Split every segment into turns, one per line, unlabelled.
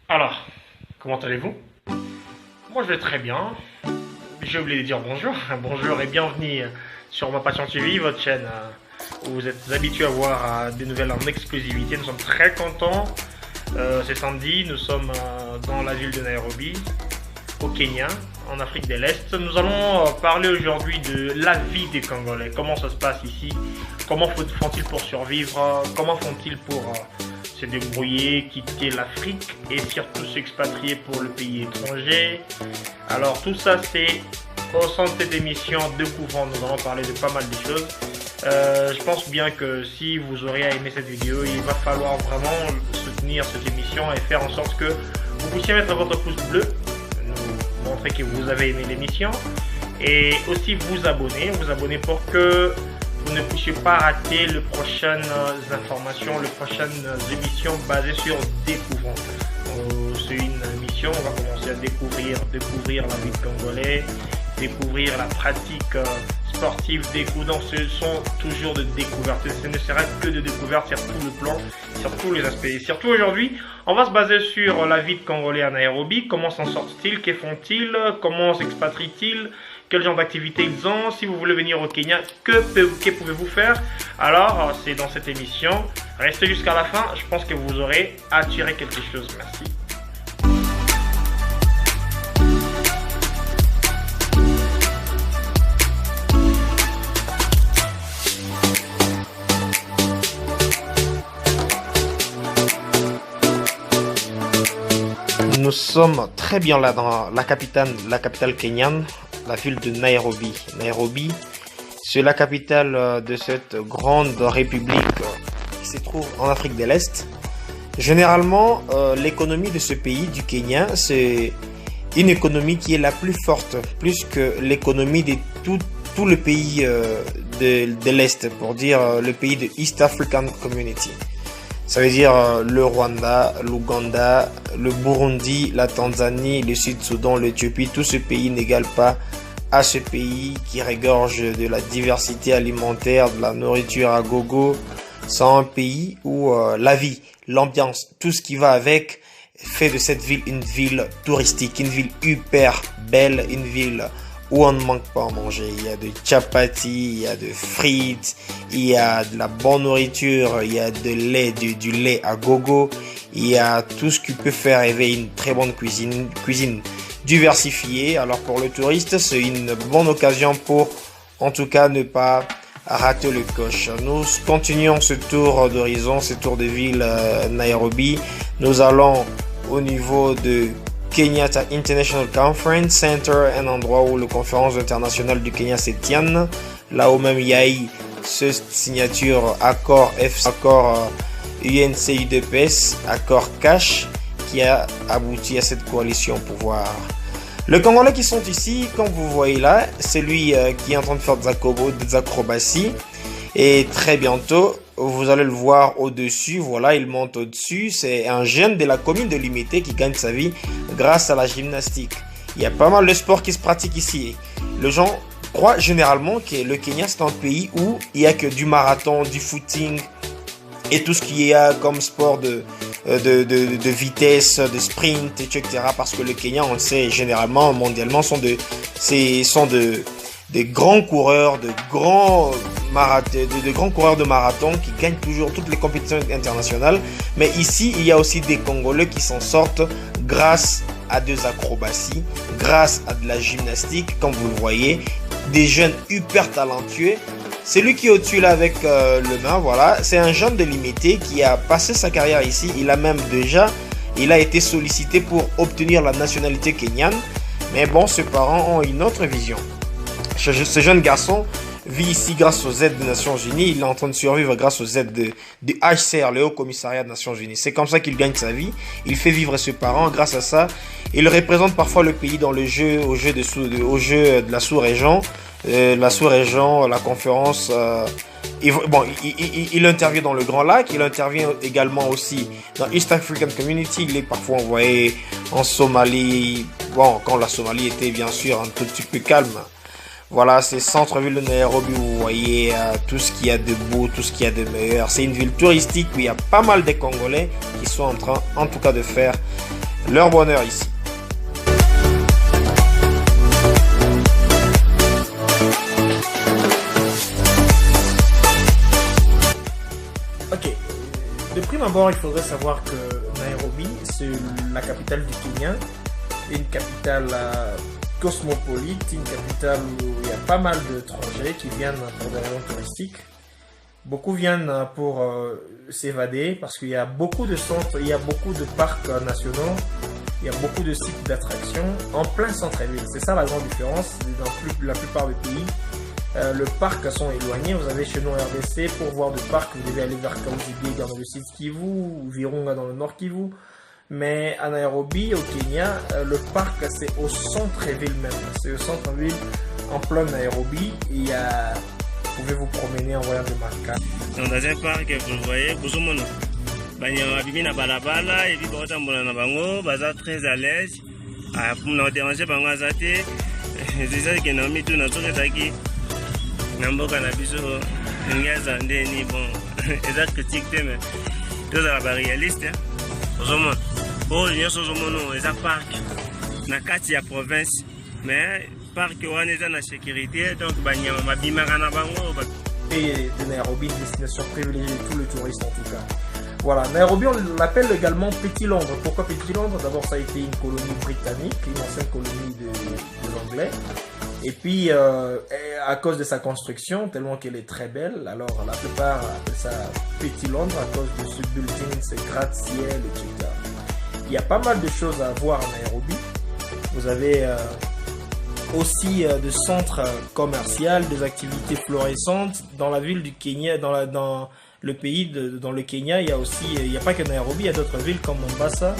Alors, comment allez-vous? Moi je vais très bien. J'ai oublié de dire bonjour. Bonjour et bienvenue sur Ma Passion TV, votre chaîne où vous êtes habitués à voir des nouvelles en exclusivité. Nous sommes très contents. C'est samedi, nous sommes dans la ville de Nairobi, au Kenya, en Afrique de l'Est. Nous allons parler aujourd'hui de la vie des Congolais. Comment ça se passe ici? Comment font-ils pour survivre? Comment font-ils pour se débrouiller, quitter l'Afrique et surtout s'expatrier pour le pays étranger? Alors tout ça c'est au sein de cette émission Découvrant. Nous allons parler de pas mal de choses. Je pense bien que si vous aurez aimé cette vidéo, il va falloir vraiment soutenir cette émission et faire en sorte que vous puissiez mettre votre pouce bleu, nous montrer que vous avez aimé l'émission, et aussi vous abonner pour que vous ne puissiez pas rater les prochaines informations, les prochaines émissions basées sur Découvrant. C'est une émission, on va commencer à découvrir la vie de Congolais, découvrir la pratique sportive des coups. Donc ce sont toujours de découvertes. Ce ne sera que de découvertes sur tout le plan, sur tous les aspects. Et surtout aujourd'hui, on va se baser sur la vie de Congolais à Nairobi. Comment s'en sortent-ils? Que font-ils? Comment s'expatrient-ils? Quel genre d'activité ils ont? Si vous voulez venir au Kenya, que pouvez-vous faire? Alors, c'est dans cette émission. Restez jusqu'à la fin. Je pense que vous aurez attiré quelque chose. Merci. Nous sommes très bien là dans la capitale kenyane, la ville de Nairobi. Nairobi, c'est la capitale de cette grande république qui se trouve en Afrique de l'Est. Généralement, l'économie de ce pays, du Kenya, c'est une économie qui est la plus forte, plus que l'économie de tout le pays de l'Est, pour dire le pays de East African Community. Ça veut dire le Rwanda, l'Ouganda, le Burundi, la Tanzanie, le Sud-Soudan, l'Éthiopie. Tout ce pays n'égale pas à ce pays qui regorge de la diversité alimentaire, de la nourriture à gogo. C'est un pays où la vie, l'ambiance, tout ce qui va avec fait de cette ville une ville touristique, une ville hyper belle, une ville où on ne manque pas à manger. Il y a de chapati, il y a de frites, il y a de la bonne nourriture, il y a de lait, du lait à gogo, il y a tout ce qui peut faire rêver une très bonne cuisine diversifiée. Alors pour le touriste, c'est une bonne occasion pour, en tout cas, ne pas rater le coche. Nous continuons ce tour d'horizon, ce tour de ville Nairobi. Nous allons au niveau de Kenyatta International Conference Center, un endroit où les conférences internationales du Kenya se tiennent. Là où même il y a eu cette signature accord UNC-UDPS, accord cash, qui a abouti à cette coalition au pouvoir. Les Congolais qui sont ici, comme vous voyez là, c'est lui qui est en train de faire des acrobaties. Et très bientôt, vous allez le voir au-dessus. Voilà, il monte au-dessus. C'est un jeune de la commune de Limité qui gagne sa vie grâce à la gymnastique. Il y a pas mal de sports qui se pratiquent ici. Les gens croient généralement que le Kenya, c'est un pays où il n'y a que du marathon, du footing et tout ce qu'il y a comme sport de vitesse, de sprint, etc. Parce que le Kenya, on le sait, généralement, mondialement, sont des grands coureurs, de grands coureurs de marathon qui gagnent toujours toutes les compétitions internationales. Mais ici, il y a aussi des Congolais qui s'en sortent grâce à des acrobaties, grâce à de la gymnastique, comme vous le voyez. Des jeunes hyper talentueux. C'est lui qui est au-dessus là avec le main, voilà. C'est un jeune de Limité qui a passé sa carrière ici. Il a été sollicité pour obtenir la nationalité kenyane. Mais bon, ses parents ont une autre vision. Ce jeune garçon vit ici grâce aux aides des Nations Unies. Il est en train de survivre grâce aux aides du HCR, le Haut Commissariat des Nations Unies. C'est comme ça qu'il gagne sa vie. Il fait vivre ses parents. Grâce à ça, il représente parfois le pays dans le jeu, au jeu de la sous-région. La conférence. Il intervient dans le Grand Lac. Il intervient également aussi dans East African Community. Il est parfois envoyé en Somalie. Bon, quand la Somalie était bien sûr un tout petit peu calme. Voilà, c'est centre-ville de Nairobi, vous voyez tout ce qu'il y a de beau, tout ce qu'il y a de meilleur. C'est une ville touristique où il y a pas mal de Congolais qui sont en train, en tout cas, de faire
leur bonheur ici.
Ok, de prime abord, il faudrait savoir que Nairobi, c'est la capitale du Kenya, une capitale cosmopolite, une capitale où il y a pas mal d'étrangers qui viennent pour des raisons touristiques. Beaucoup viennent pour s'évader parce qu'il y a beaucoup de centres, il y a beaucoup de parcs nationaux, il y a beaucoup de sites d'attractions en plein centre-ville. C'est ça la grande différence dans la plupart des pays. Les parcs sont éloignés. Vous avez chez nous en RDC, pour voir des parcs, vous devez aller vers Kaouzi dans le sud Kivu, ou Virunga dans le nord Kivu. Mais à Nairobi, au Kenya, le parc c'est au centre-ville même. C'est au centre-ville, en plein Nairobi. Vous pouvez vous promener en voyant des marquages.
Dans un parc, vous le voyez, vous avez na balabala et puis batambola na bango baza très à l'aise pour nous déranger bango azate c'est ça que nous mitu na soketaki na mboka na biso ngaza ndeni bon eza critique te mais tous à la réaliste ozomona bon nyonso ozomona eza parc na kati ya province mais parc wana eza na sécurité donc banyama babimaka na bango
et de Nairobi, une destination privilégiée de tous les touristes en tout cas. Voilà, Nairobi, on l'appelle également Petit Londres. Pourquoi Petit Londres? D'abord, ça a été une colonie britannique, une ancienne colonie de l'anglais. Et puis, à cause de sa construction, tellement qu'elle est très belle, alors la plupart appellent ça Petit Londres à cause de ce building, ce gratte-ciel, etc. Il y a pas mal de choses à voir à Nairobi. Vous avez aussi des centres commerciaux, des activités florissantes. Dans la ville du Kenya, dans le pays, dans le Kenya, il y a aussi, il n'y a pas que Nairobi, il y a d'autres villes comme Mombasa.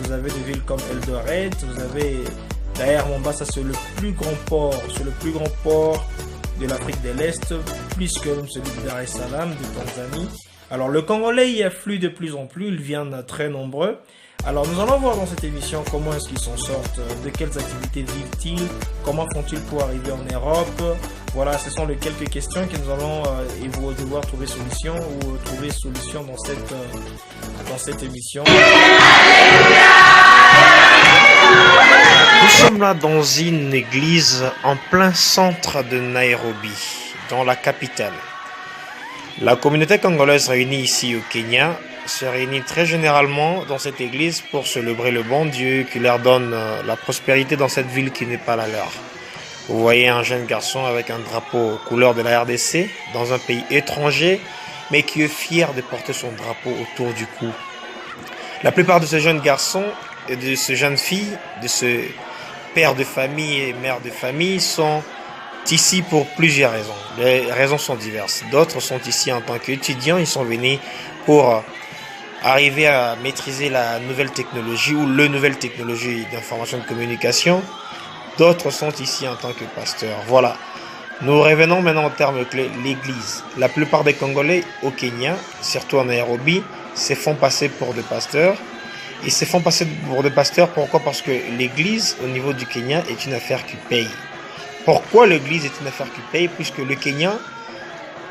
Vous avez des villes comme Eldoret. Vous avez, d'ailleurs, Mombasa, c'est le plus grand port de l'Afrique de l'Est, plus que celui de Dar es Salaam, de Tanzanie. Alors, le Congolais y afflue de plus en plus, ils viennent très nombreux. Alors, nous allons voir dans cette émission comment est-ce qu'ils s'en sortent, de quelles activités vivent-ils, comment font-ils pour arriver en Europe. Voilà, ce sont les quelques questions que nous allons devoir trouver solution dans cette émission.
Nous sommes là dans une église en plein centre de Nairobi, dans la capitale. La communauté congolaise réunie ici au Kenya se réunit très généralement dans cette église pour célébrer le bon Dieu qui leur donne la prospérité dans cette ville qui n'est pas la leur. Vous voyez un jeune garçon avec un drapeau aux couleurs de la RDC dans un pays étranger, mais qui est fier de porter son drapeau autour du cou. La plupart de ces jeunes garçons et de ces jeunes filles, de ce père de famille et mère de famille sont ici pour plusieurs raisons. Les raisons sont diverses. D'autres sont ici en tant qu'étudiants, ils sont venus pour arriver à maîtriser la nouvelle technologie ou le nouvelle technologie d'information et de communication. D'autres sont ici en tant que pasteurs. Voilà. Nous revenons maintenant au terme clé, l'église. La plupart des Congolais au Kenya, surtout en Nairobi, se font passer pour des pasteurs. Ils se font passer pour des pasteurs, pourquoi? Parce que l'église au niveau du Kenya est une affaire qui paye. Pourquoi l'église est une affaire qui paye? Puisque le Kenya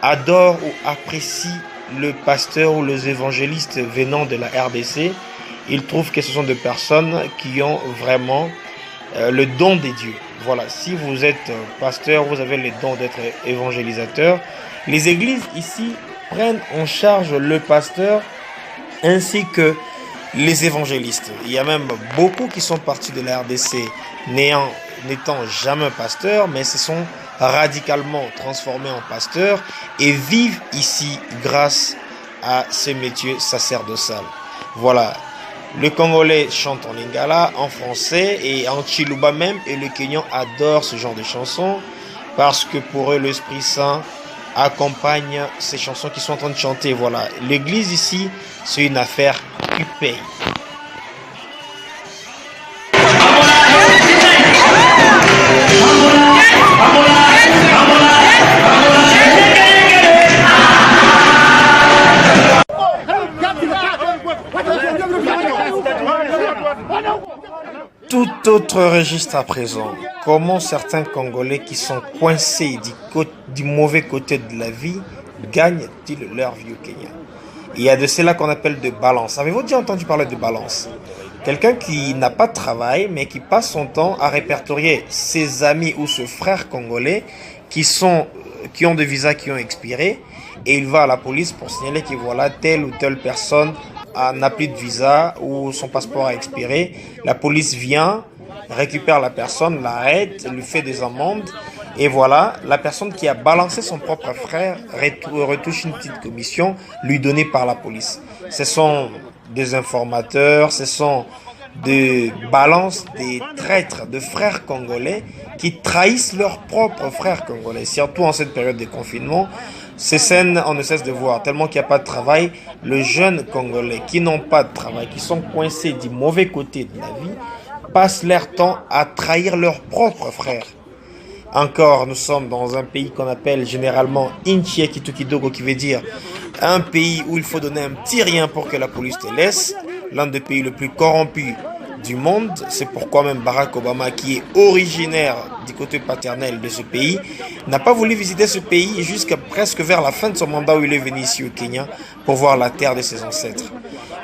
adore ou apprécie le pasteur ou les évangélistes venant de la RDC. Ils trouvent que ce sont des personnes qui ont vraiment le don des dieux. Voilà, si vous êtes pasteur, vous avez le don d'être évangélisateur. Les églises ici prennent en charge le pasteur ainsi que les évangélistes. Il y a même beaucoup qui sont partis de la RDC n'étant jamais pasteurs, mais se sont radicalement transformés en pasteurs et vivent ici grâce à ce métier sacerdotal. Voilà. Le Congolais chante en lingala, en français et en chiluba même, et le Kenyan adore ce genre de chansons parce que pour eux l'Esprit Saint accompagne ces chansons qu'ils sont en train de chanter. Voilà, l'église ici, c'est une affaire qui paye. Tout autre registre à présent. Comment certains Congolais qui sont coincés du mauvais côté de la vie gagnent-ils leur vie au Kenya? Il y a de cela qu'on appelle de balance. Avez-vous déjà entendu parler de balance? Quelqu'un qui n'a pas de travail, mais qui passe son temps à répertorier ses amis ou ses frères congolais qui ont des visas qui ont expiré, et il va à la police pour signaler que voilà, telle ou telle personne n'a plus de visa ou son passeport a expiré. La police vient, récupère la personne, l'arrête, lui fait des amendes. Et voilà, la personne qui a balancé son propre frère retouche une petite commission lui donnée par la police. Ce sont des informateurs, ce sont des balances, des traîtres, de frères congolais qui trahissent leurs propres frères congolais. Surtout en cette période de confinement, ces scènes, on ne cesse de voir. Tellement qu'il n'y a pas de travail, les jeunes congolais qui n'ont pas de travail, qui sont coincés du mauvais côté de la vie, passent leur temps à trahir leurs propres frères. Encore, nous sommes dans un pays qu'on appelle généralement Inchie Kitukidogo, qui veut dire un pays où il faut donner un petit rien pour que la police te laisse. L'un des pays les plus corrompus du monde. C'est pourquoi même Barack Obama, qui est originaire du côté paternel de ce pays, n'a pas voulu visiter ce pays jusqu'à presque vers la fin de son mandat où il est venu ici au Kenya pour voir la terre de ses ancêtres.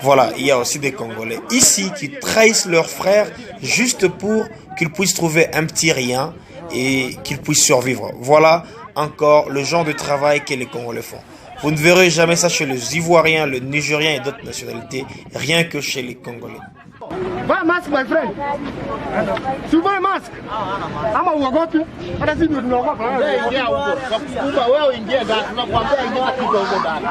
Voilà, il y a aussi des Congolais ici qui trahissent leurs frères juste pour qu'ils puissent trouver un petit rien et qu'ils puissent survivre. Voilà encore le genre de travail que les Congolais font. Vous ne verrez jamais ça chez les Ivoiriens, les Nigériens et d'autres nationalités, rien que chez les Congolais.
Va mask, my friend. Souvent mask. Ama uogopi. Hata sisi ndio tunaogopa. Wewe ingia huko. Kumba wewe ingia ndani. Tunakwambia ingia kitu huko ndani.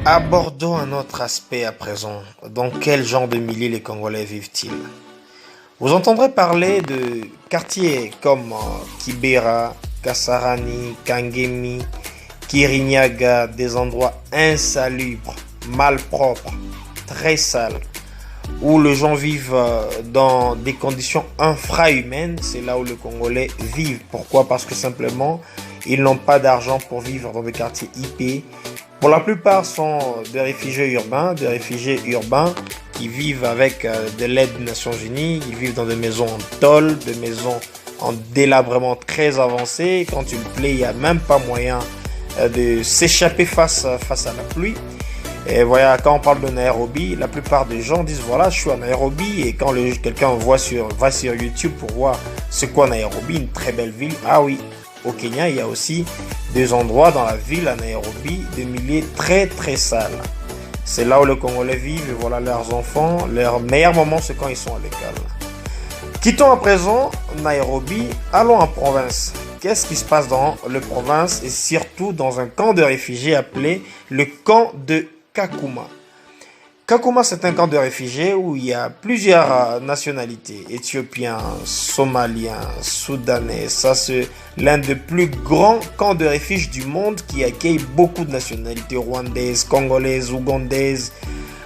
Abordons un autre aspect à présent. Dans quel genre de milieu les Congolais vivent-ils? Vous entendrez parler de quartiers comme Kibera, Kasarani, Kangemi, Kirinyaga, des endroits insalubres, malpropres, très sales, où les gens vivent dans des conditions infrahumaines. C'est là où les Congolais vivent. Pourquoi? Parce que simplement, ils n'ont pas d'argent pour vivre dans des quartiers IP. Pour la plupart sont des réfugiés urbains qui vivent avec de l'aide des Nations Unies. Ils vivent dans des maisons en tôle, des maisons en délabrement très avancé. Quand il pleut, il n'y a même pas moyen de s'échapper face à la pluie. Et voilà, quand on parle de Nairobi, la plupart des gens disent voilà, je suis à Nairobi. Et quand quelqu'un va sur YouTube pour voir c'est quoi Nairobi, une très belle ville. Ah oui, au Kenya, il y a aussi des endroits dans la ville à Nairobi, des milieux très très sales. C'est là où les Congolais vivent et voilà leurs enfants. Leur meilleur moment, c'est quand ils sont à l'école. Quittons à présent Nairobi, allons en province. Qu'est-ce qui se passe dans les provinces et surtout dans un camp de réfugiés appelé le camp de Kakuma? Kakuma, c'est un camp de réfugiés où il y a plusieurs nationalités. Éthiopiens, Somaliens, Soudanais. Ça, c'est l'un des plus grands camps de réfugiés du monde qui accueille beaucoup de nationalités rwandaises, congolaises, ougandaises.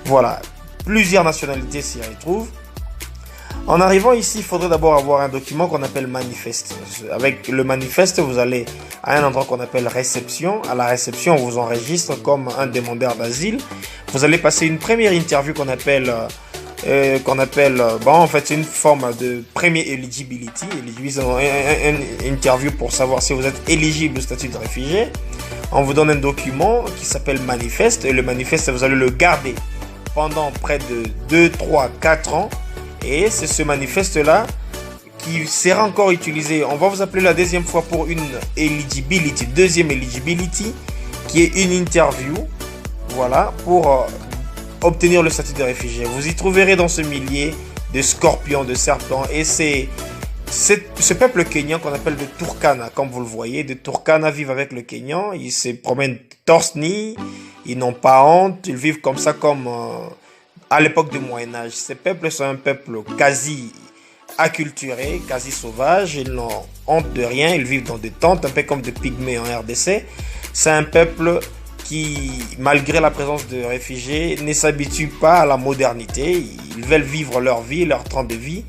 Voilà, plusieurs nationalités s'y retrouvent. En arrivant ici, il faudrait d'abord avoir un document qu'on appelle manifeste. Avec le manifeste, vous allez à un endroit qu'on appelle réception. À la réception, on vous enregistre comme un demandeur d'asile. Vous allez passer une première interview qu'on appelle en fait, c'est une forme de premier eligibility. Une interview pour savoir si vous êtes éligible au statut de réfugié. On vous donne un document qui s'appelle manifeste. Et le manifeste, vous allez le garder pendant près de 2, 3, 4 ans. Et c'est ce manifeste-là qui sera encore utilisé. On va vous appeler la deuxième fois pour une eligibility, deuxième eligibility, qui est une interview, voilà, pour obtenir le statut de réfugié. Vous y trouverez dans ce millier de scorpions, de serpents, et c'est ce peuple kenyan qu'on appelle de Turkana, comme vous le voyez. De Turkana vivent avec le Kenyan, ils se promènent torse nu, ils n'ont pas honte, ils vivent comme ça, comme à l'époque du Moyen-Âge. Ces peuples sont un peuple quasi acculturé, quasi sauvage, ils n'ont honte de rien, ils vivent dans des tentes, un peu comme des pygmées en RDC. C'est un peuple qui, malgré la présence de réfugiés, ne s'habitue pas à la modernité, ils veulent vivre leur vie, leur temps de vie.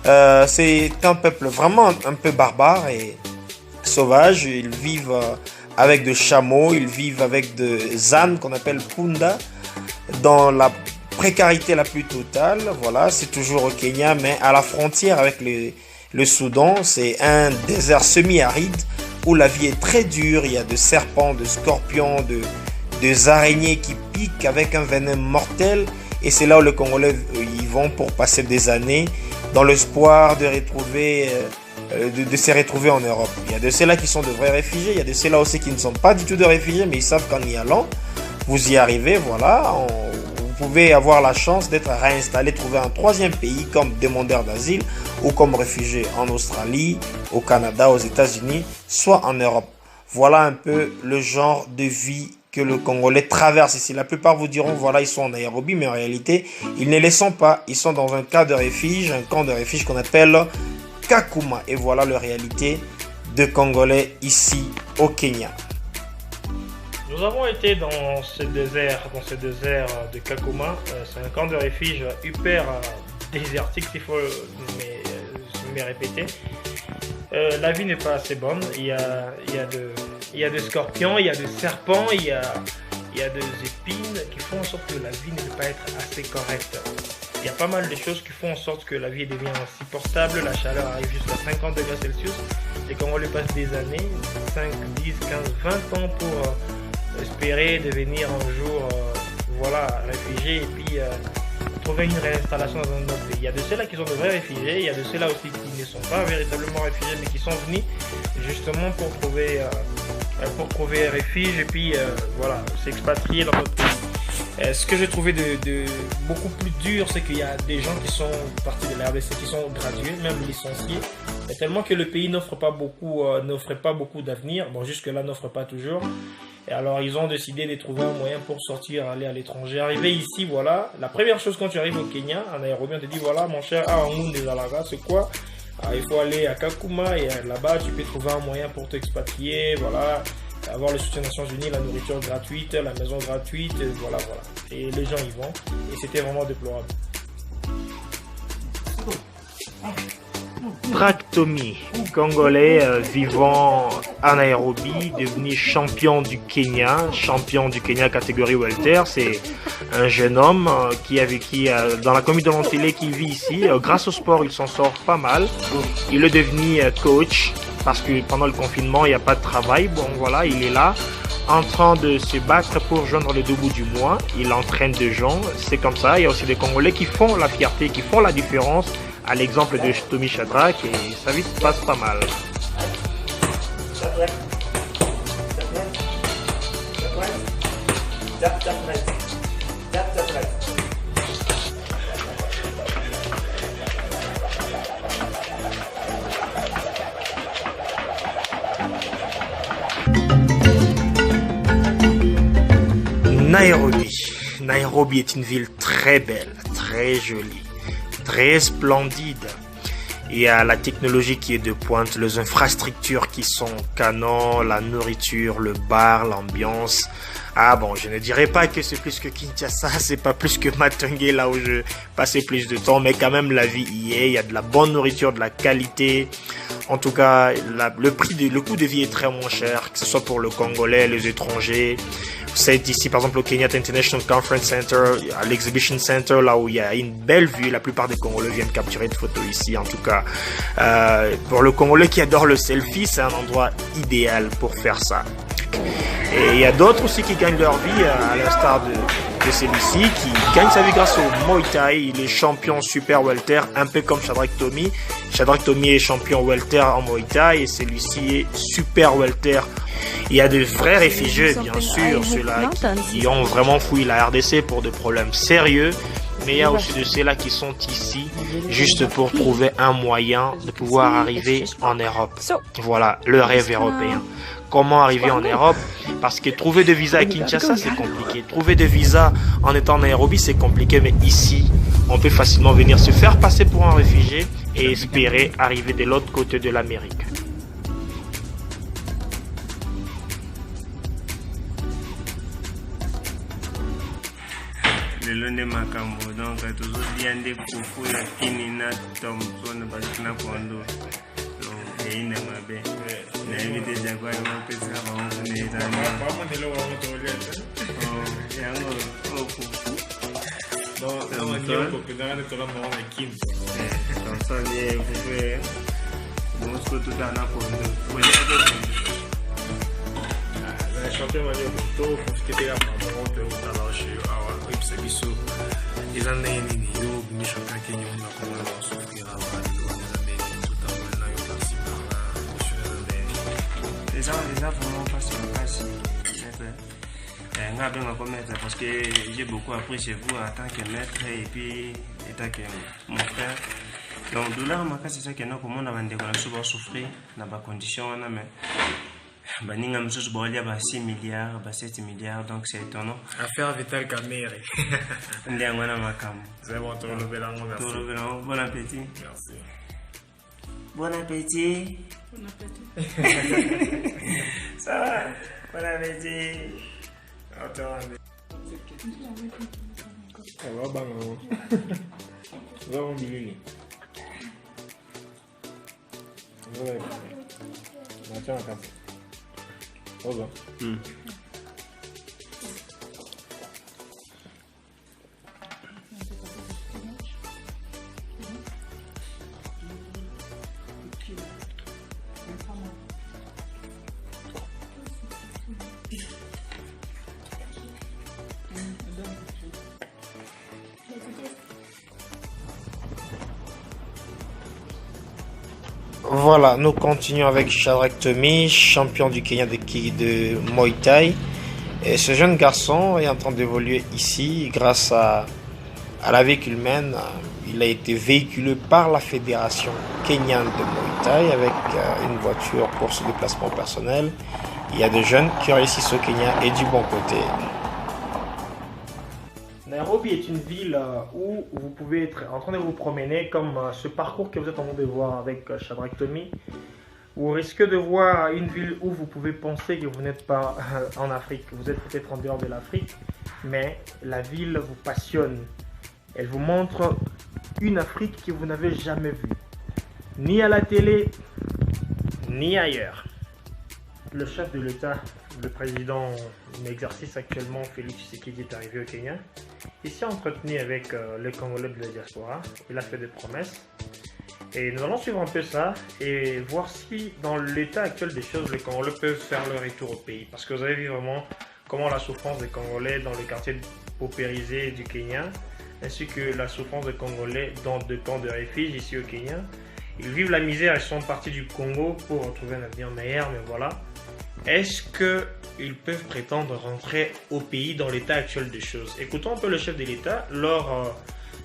C'est un peuple vraiment un peu barbare et sauvage, ils vivent avec des chameaux, ils vivent avec des ânes qu'on appelle punda, dans la précarité la plus totale. Voilà, c'est toujours au Kenya, mais à la frontière avec le Soudan, c'est un désert semi-aride où la vie est très dure. Il y a de serpents, de scorpions, de araignées qui piquent avec un venin mortel. Et c'est là où les Congolais y vont pour passer des années dans l'espoir de retrouver, de se retrouver en Europe. Il y a de ceux-là qui sont de vrais réfugiés. Il y a de ceux-là aussi qui ne sont pas du tout de réfugiés, mais ils savent qu'en y allant, vous y arrivez, voilà. Vous pouvez avoir la chance d'être réinstallé, trouver un troisième pays comme demandeur d'asile ou comme réfugié en Australie, au Canada, aux États-Unis, soit en Europe. Voilà un peu le genre de vie que le Congolais traverse ici. La plupart vous diront, voilà, ils sont en Nairobi, mais en réalité, ils ne les sont pas. Ils sont dans un camp de refuge qu'on appelle Kakuma. Et voilà la réalité de Congolais ici au Kenya.
Nous avons été dans ce désert de Kakuma. C'est un camp de refuge hyper désertique, s'il faut me répéter. La vie n'est pas assez bonne. Il y a des scorpions, il y a des serpents, il y a des épines qui font en sorte que la vie ne peut pas être assez correcte. Il y a pas mal de choses qui font en sorte que la vie devient insupportable. La chaleur arrive jusqu'à 50 degrés Celsius. Et quand on lui passe des années, 5, 10, 15, 20 ans pour espérer devenir un jour réfugié et puis trouver une réinstallation dans un autre pays. Il y a de ceux-là qui sont de vrais réfugiés, il y a de ceux-là aussi qui ne sont pas véritablement réfugiés mais qui sont venus justement pour trouver refuge et puis s'expatrier dans notre pays. Ce que j'ai trouvé de beaucoup plus dur, c'est qu'il y a des gens qui sont partis de la RDC, qui sont gradués, même licenciés, mais tellement que le pays n'offrait pas beaucoup d'avenir. Bon, jusque-là, n'offre pas toujours. Et alors, ils ont décidé de trouver un moyen pour sortir, aller à l'étranger. Arrivé ici, voilà, la première chose quand tu arrives au Kenya, en Nairobi, on te dit, voilà, mon cher, c'est quoi? Il faut aller à Kakuma et là-bas, tu peux trouver un moyen pour t'expatrier, voilà, avoir le soutien des Nations Unies, la nourriture gratuite, la maison gratuite, voilà. Et les gens y vont. Et c'était vraiment déplorable.
Tractomi, Congolais vivant en Nairobi, devenu champion du Kenya catégorie welter. C'est un jeune homme qui a vécu dans la communauté de Montélé, qui vit ici. Grâce au sport, il s'en sort pas mal. Il est devenu coach parce que pendant le confinement, il n'y a pas de travail. Bon, voilà, il est là en train de se battre pour joindre le debout du mois. Il entraîne des gens, c'est comme ça. Il y a aussi des Congolais qui font la fierté, qui font la différence, à l'exemple de Tommy Shadrack, et sa vie se passe pas mal. Nairobi est une ville très belle, très jolie, très splendide. Il y a la technologie qui est de pointe, les infrastructures qui sont canons, la nourriture, le bar, l'ambiance. Ah bon, je ne dirais pas que c'est plus que Kinshasa, c'est pas plus que Matungé, là où je passais plus de temps, mais quand même la vie y est. Il y a de la bonne nourriture, de la qualité. En tout cas, le coût de vie est très moins cher, que ce soit pour le Congolais, les étrangers. C'est ici, par exemple, au Kenyatta International Conference Center, à l'Exhibition Center, là où il y a une belle vue. La plupart des Congolais viennent capturer des photos ici. En tout cas, pour le Congolais qui adore le selfie, c'est un endroit idéal pour faire ça. Et il y a d'autres aussi qui gagnent leur vie, à l'instar de celui-ci, qui gagne sa vie grâce au Muay Thai. Il est champion super welter, un peu comme Shadrack Tomy. Shadrack Tomy est champion welter en Muay Thai et celui-ci est super welter. Il y a de vrais réfugiés, bien sûr, ceux-là qui ont vraiment fouillé la RDC pour des problèmes sérieux. Mais il y a aussi de ceux-là qui sont ici juste pour trouver un moyen de pouvoir arriver en Europe. Voilà, le rêve européen. Comment arriver en Europe? Parce que trouver de visa à Kinshasa, c'est compliqué. Trouver de visa en étant en Nairobi, c'est compliqué. Mais ici, on peut facilement venir se faire passer pour un réfugié et espérer arriver de l'autre côté de l'Amérique.
lelo nde makambo donc tozolia nde fufu ya kini na tomson bazina kondo donc eina mabe nayebi deja kwa bapesaka bango nezani yango oku tomson ye fufu mosko tutana kondo
champion mani to profiter ya maman to utala chez awa ipse biso izande nini yo ni champion Kenya na kwa na souffrir awa
déjà vraiment pas sur place nga bien comme maître parce que j'ai beaucoup appris chez vous en tant que maître et puis étant que mon frère donc douleur maka c'est ça que nous comment on a ndeko na souvent souffrir na ba condition na mais baninga msusu bolia ba 6 milliards ba 7 milliards donc c'est étonnant
affaire Vital Kamere
ndiango na makamu
c'est bon to le belango merci
to le belango bon appétit
merci
bon appétit
Bon appétit.
ça va bon appétit
attends ça va bango ça va bilili ouais attends attends au revoir.
Voilà, nous continuons avec Shadrack Tommy, champion du Kenya de Muay Thai. Et ce jeune garçon est en train d'évoluer ici grâce à la véhicule humaine. Il a été véhiculé par la fédération kenyane de Muay Thai avec une voiture pour ce déplacement personnel. Il y a des jeunes qui réussissent au Kenya et du bon côté.
Nairobi est une ville où vous pouvez être en train de vous promener comme ce parcours que vous êtes en train de voir avec Shadrack Tommy. Vous risquez de voir une ville où vous pouvez penser que vous n'êtes pas en Afrique. Vous êtes peut-être en dehors de l'Afrique, mais la ville vous passionne. Elle vous montre une Afrique que vous n'avez jamais vue, ni à la télé, ni ailleurs. Le chef de l'État, le président en exercice actuellement, Félix Tshisekedi, est arrivé au Kenya. Il s'est entretenu avec les Congolais de la diaspora. Il a fait des promesses. Et nous allons suivre un peu ça et voir si dans l'état actuel des choses, les Congolais peuvent faire leur retour au pays. Parce que vous avez vu vraiment comment la souffrance des Congolais dans le quartier paupérisé du Kenya, ainsi que la souffrance des Congolais dans deux camps de réfugiés ici au Kenya. Ils vivent la misère, ils sont partis du Congo pour retrouver un avenir meilleur, mais voilà. Est-ce qu'ils peuvent prétendre rentrer au pays dans l'état actuel des choses? Écoutons un peu le chef de l'État lors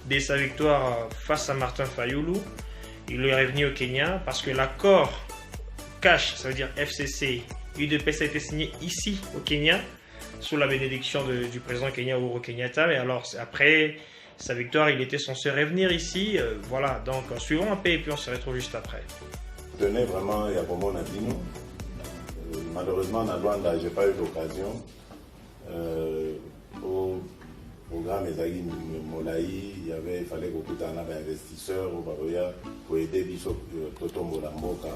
de sa victoire face à Martin Fayulu. Il est revenu au Kenya parce que l'accord CASH, ça veut dire FCC, UDPS a été signé ici au Kenya sous la bénédiction du président Kenya Uhuru Kenyatta. Et alors après sa victoire, il était censé revenir ici. Voilà, donc suivons un peu et puis on se retrouve juste après.
Tenez vraiment, il y a vraiment un abîme. Malheureusement, en Rwanda, je n'ai pas eu l'occasion. Au programme Ezagi Molaï, il fallait beaucoup d'investisseurs au Baroya pour aider Biso Totombo Lamboka.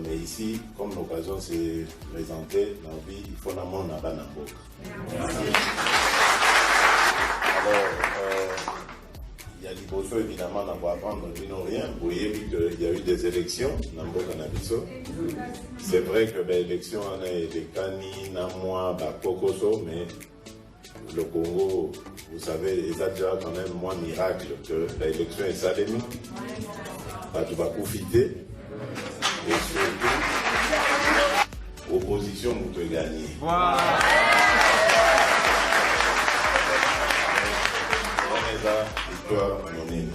Mais ici, comme l'occasion s'est présentée, dans la vie, il faut un monde à Banamboka. Alors, il y a l'Iboso évidemment n'a pas à apprendre rien. Vous voyez qu'il y a eu des élections dans Mboka Nabiso. C'est vrai que l'élection en a été Kani, Namwa, Kokoso, mais le Congo, vous savez, il y a déjà quand même moins miracle que l'élection est salémie. Tu vas profiter. Et surtout, opposition, vous pouvez gagner. Wow. Victoire monnaie.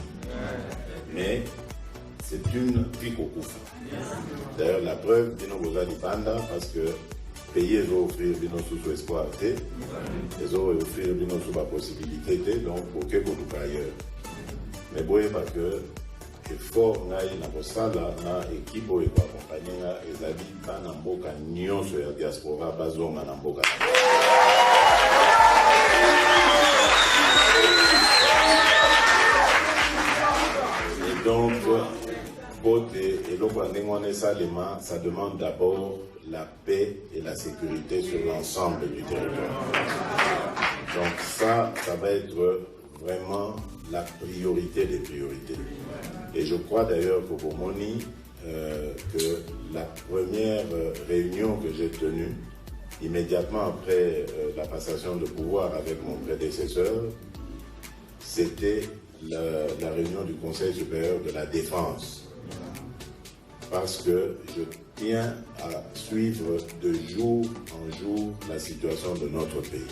Mais c'est une pique au coup. D'ailleurs, la preuve, nous avons Panda parce que payer les offrir nos sous-espoir, les offrir nos sous-possibilités, donc pour que vous nous ailleurs. Mais bon, parce que effort na kosala na équipe oyo accompagner nga ezali bana mboka nyonso ya diaspora bazonga na mboka. Et donc ça demande d'abord la paix et la sécurité sur l'ensemble du territoire. Donc ça va être vraiment la priorité des priorités. Et je crois d'ailleurs pour Bomoni que la première réunion que j'ai tenue immédiatement après la passation de pouvoir avec mon prédécesseur, c'était la réunion du Conseil supérieur de la défense. Parce que je tiens à suivre de jour en jour la situation de notre pays,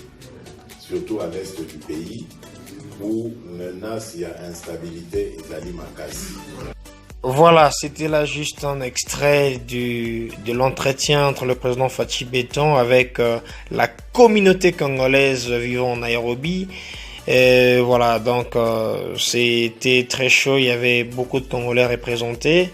surtout à l'est du pays, où menace il y a instabilité et Zali Makassi.
Voilà, c'était là juste un extrait de l'entretien entre le président Fathi Béton avec la communauté congolaise vivant en Nairobi. Et voilà, donc c'était très chaud, il y avait beaucoup de Congolais représentés.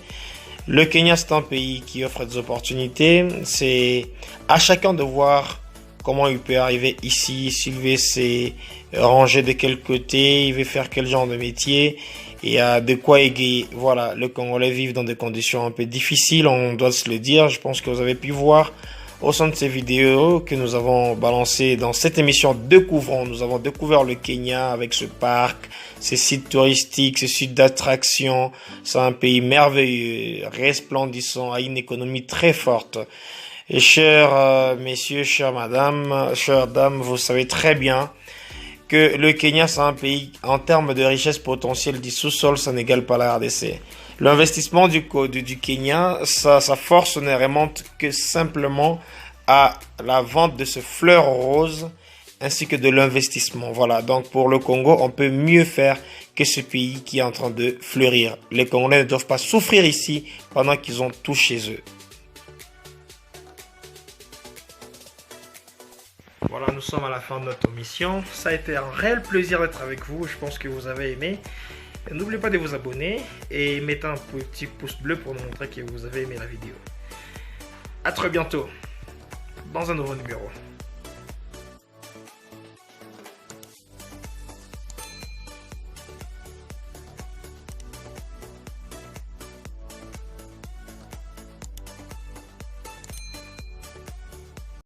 Le Kenya, c'est un pays qui offre des opportunités. C'est à chacun de voir comment il peut arriver ici, s'il veut se ranger de quel côté, il veut faire quel genre de métier. Et de quoi égayer. Voilà, le Congolais vit dans des conditions un peu difficiles, on doit se le dire. Je pense que vous avez pu voir au sein de ces vidéos que nous avons balancées dans cette émission Découvrons. Nous avons découvert le Kenya avec ce parc, ces sites touristiques, ces sites d'attraction. C'est un pays merveilleux, resplendissant, à une économie très forte. Et chers messieurs, chères madames, chères dames, vous savez très bien que le Kenya, c'est un pays, en termes de richesse potentielle du sous-sol, ça n'égale pas la RDC. L'investissement du Kenya, sa force ne remonte que simplement à la vente de ce fleur rose ainsi que de l'investissement. Voilà, donc pour le Congo, on peut mieux faire que ce pays qui est en train de fleurir. Les Congolais ne doivent pas souffrir ici pendant qu'ils ont tout chez eux. Voilà, nous sommes à la fin de notre mission. Ça a été un réel plaisir d'être avec vous. Je pense que vous avez aimé. N'oubliez pas de vous abonner et mettez un petit pouce bleu pour nous montrer que vous avez aimé la vidéo. A très bientôt dans un nouveau numéro.